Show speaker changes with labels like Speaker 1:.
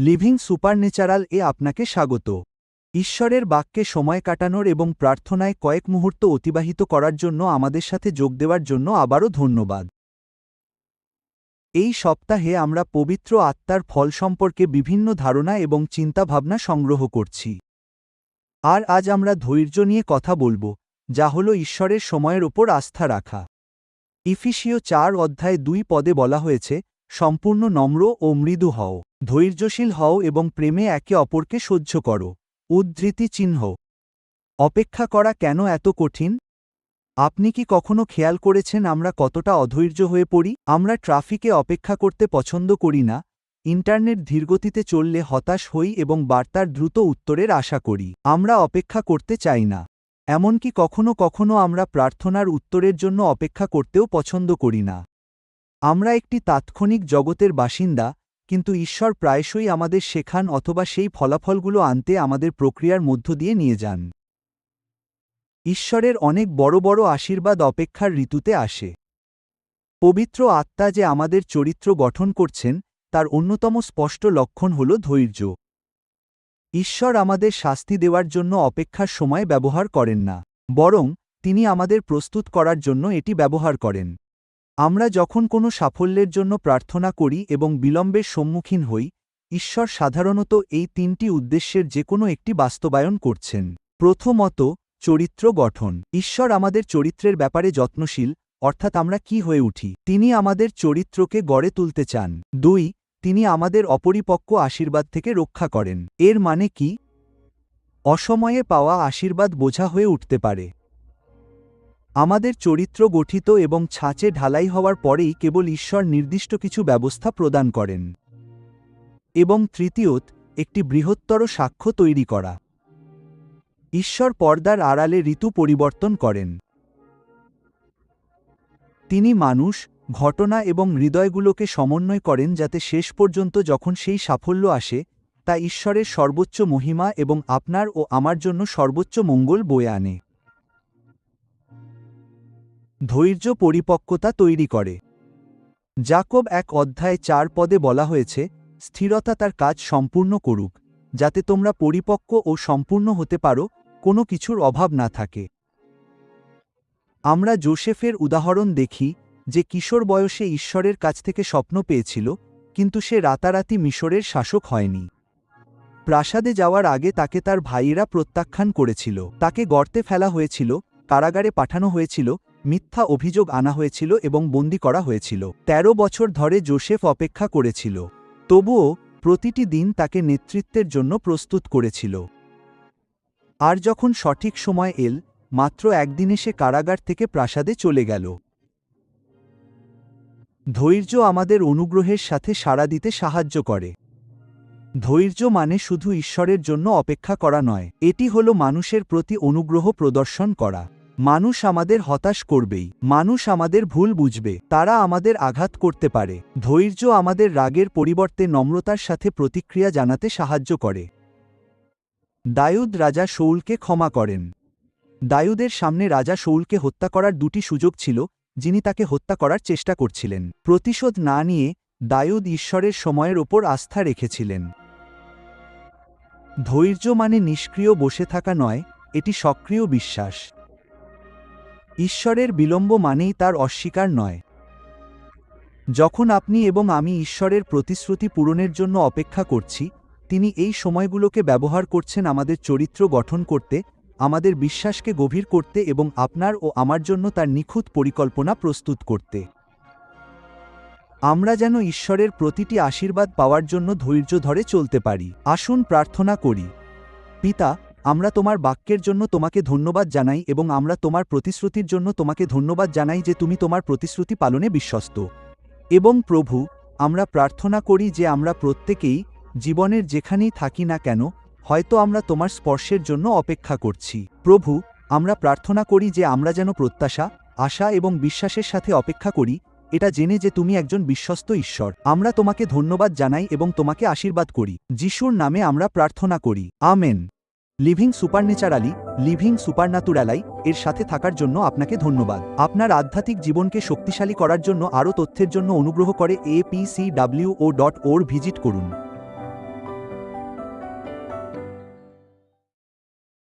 Speaker 1: Living supernatural এ আপনাকে স্বাগত। ঈশ্বরের বাক্যে সময় কাটানোর এবং প্রার্থনায় কয়েক মুহূর্ত অতিবাহিত করার জন্য আমাদের সাথে যোগ দেওয়ার জন্য আবারও ধন্যবাদ। এই সপ্তাহে আমরা পবিত্র আত্মার ফল সম্পর্কে বিভিন্ন ধারণা এবং চিন্তাভাবনা সংগ্রহ করছি। আর আজ আমরা ধৈর্য নিয়ে কথা বলবো, যা হল ঈশ্বরের সময়ের ওপর আস্থা রাখা। ইফিসীয় 4 অধ্যায় 2 পদে বলা হয়েছে, সম্পূর্ণ নম্র ও মৃদু হও, ধৈর্যশীল হও এবং প্রেমে একে অপরকে সহ্য করো। উদ্ধৃতি চিহ্ন। অপেক্ষা করা কেন এত কঠিন? আপনি কি কখনো খেয়াল করেছেন আমরা কতটা অধৈর্য হয়ে পড়ি? আমরা ট্রাফিকে অপেক্ষা করতে পছন্দ করি না, ইন্টারনেট ধীরগতিতে চললে হতাশ হই এবং বার্তার দ্রুত উত্তরের আশা করি। আমরা অপেক্ষা করতে চাই না। এমনকি কখনো কখনো আমরা প্রার্থনার উত্তরের জন্য অপেক্ষা করতেও পছন্দ করি না। আমরা একটি তাৎক্ষণিক জগতের বাসিন্দা, কিন্তু ঈশ্বর প্রায়শই আমাদের শেখান অথবা সেই ফলাফলগুলো আনতে আমাদের প্রক্রিয়ার মধ্য দিয়ে নিয়ে যান। ঈশ্বরের অনেক বড় বড় আশীর্বাদ অপেক্ষার ঋতুতে আসে। পবিত্র আত্মা যে আমাদের চরিত্র গঠন করছেন, তার অন্যতম স্পষ্ট লক্ষণ হল ধৈর্য। ঈশ্বর আমাদের শাস্তি দেওয়ার জন্য অপেক্ষার সময় ব্যবহার করেন না, বরং তিনি আমাদের প্রস্তুত করার জন্য এটি ব্যবহার করেন। আমরা যখন কোনো সাফল্যের জন্য প্রার্থনা করি এবং বিলম্বের সম্মুখীন হই, ঈশ্বর সাধারণত এই 3টি উদ্দেশ্যের যে কোনো একটি বাস্তবায়ন করছেন। প্রথমত, চরিত্র গঠন। ঈশ্বর আমাদের চরিত্রের ব্যাপারে যত্নশীল, অর্থাৎ আমরা কি হয়ে উঠি। তিনি আমাদের চরিত্রকে গড়ে তুলতে চান। 2, তিনি আমাদের অপরিপক্ক আশীর্বাদ থেকে রক্ষা করেন। এর মানে কি? অসময়ে পাওয়া আশীর্বাদ বোঝা হয়ে উঠতে পারে। আমাদের চরিত্র গঠিত এবং ছাঁচে ঢালাই হওয়ার পরেই কেবল ঈশ্বর নির্দিষ্ট কিছু ব্যবস্থা প্রদান করেন। এবং তৃতীয়ত, একটি বৃহত্তর সাক্ষ্য তৈরি করা। ঈশ্বর পর্দার আড়ালে ঋতু পরিবর্তন করেন। তিনি মানুষ, ঘটনা এবং হৃদয়গুলোকে সমন্বয় করেন যাতে শেষ পর্যন্ত যখন সেই সাফল্য আসে, তা ঈশ্বরের সর্বোচ্চ মহিমা এবং আপনার ও আমার জন্য সর্বোচ্চ মঙ্গল বয়ে আনে। ধৈর্য পরিপক্কতা তৈরি করে। যাকোব 1 অধ্যায় 4 পদে বলা হয়েছে, স্থিরতা তার কাজ সম্পূর্ণ করুক, যাতে তোমরা পরিপক্ক ও সম্পূর্ণ হতে পারো, কোনো কিছুর অভাব না থাকে। আমরা যোসেফের উদাহরণ দেখি, যে কিশোর বয়সে ঈশ্বরের কাছ থেকে স্বপ্ন পেয়েছিল, কিন্তু সে রাতারাতি মিশরের শাসক হয়নি। প্রাসাদে যাওয়ার আগে তাকে তার ভাইয়েরা প্রত্যাখ্যান করেছিল, তাকে গর্তে ফেলা হয়েছিল, কারাগারে পাঠানো হয়েছিল, মিথ্যা অভিযোগ আনা হয়েছিল এবং বন্দী করা হয়েছিল। 13 বছর ধরে যোসেফ অপেক্ষা করেছিল, তবুও প্রতিটি দিন তাকে নেতৃত্বের জন্য প্রস্তুত করেছিল। আর যখন সঠিক সময় এল, মাত্র একদিনে সে কারাগার থেকে প্রাসাদে চলে গেল। ধৈর্য আমাদের অনুগ্রহের সাথে সাড়া দিতে সাহায্য করে। ধৈর্য মানে শুধু ঈশ্বরের জন্য অপেক্ষা করা নয়, এটি হল মানুষের প্রতি অনুগ্রহ প্রদর্শন করা। মানুষ আমাদের হতাশ করবেই, মানুষ আমাদের ভুল বুঝবে, তারা আমাদের আঘাত করতে পারে। ধৈর্য আমাদের রাগের পরিবর্তে নম্রতার সাথে প্রতিক্রিয়া জানাতে সাহায্য করে। দাউদ রাজা শাউলকে ক্ষমা করেন। দাউদের সামনে রাজা শাউলকে হত্যা করার 2টি সুযোগ ছিল, যিনি তাকে হত্যা করার চেষ্টা করছিলেন। প্রতিশোধ না নিয়ে দাউদ ঈশ্বরের সময়ের ওপর আস্থা রেখেছিলেন। ধৈর্য মানে নিষ্ক্রিয় বসে থাকা নয়, এটি সক্রিয় বিশ্বাস। ঈশ্বরের বিলম্ব মানেই তার অস্বীকার নয়। যখন আপনি এবং আমি ঈশ্বরের প্রতিশ্রুতি পূরণের জন্য অপেক্ষা করছি, তিনি এই সময়গুলোকে ব্যবহার করছেন আমাদের চরিত্র গঠন করতে, আমাদের বিশ্বাসকে গভীর করতে এবং আপনার ও আমার জন্য তার নিখুঁত পরিকল্পনা প্রস্তুত করতে। আমরা যেন ঈশ্বরের প্রতিটি আশীর্বাদ পাওয়ার জন্য ধৈর্য ধরে চলতে পারি। আসুন প্রার্থনা করি। পিতা, আমরা তোমার বাক্যের জন্য তোমাকে ধন্যবাদ জানাই এবং আমরা তোমার প্রতিশ্রুতির জন্য তোমাকে ধন্যবাদ জানাই যে তুমি তোমার প্রতিশ্রুতি পালনে বিশ্বস্ত। এবং প্রভু, আমরা প্রার্থনা করি যে আমরা প্রত্যেকেই, জীবনের যেখানেই থাকি না কেন, হয়তো আমরা তোমার স্পর্শের জন্য অপেক্ষা করছি। প্রভু, আমরা প্রার্থনা করি যে আমরা যেন প্রত্যাশা, আশা এবং বিশ্বাসের সাথে অপেক্ষা করি, এটা জেনে যে তুমি একজন বিশ্বস্ত ঈশ্বর। আমরা তোমাকে ধন্যবাদ জানাই এবং তোমাকে আশীর্বাদ করি। যিশুর নামে আমরা প্রার্থনা করি। আমেন। লিভিং সুপারন্যাচারালি, লিভিং সুপারন্যাতুরালাই এর সাথে থাকার জন্য আপনাকে ধন্যবাদ। আপনার আধ্যাত্মিক জীবনকে শক্তিশালী করার জন্য আরও তথ্যের জন্য অনুগ্রহ করে apcwo.org ভিজিট করুন।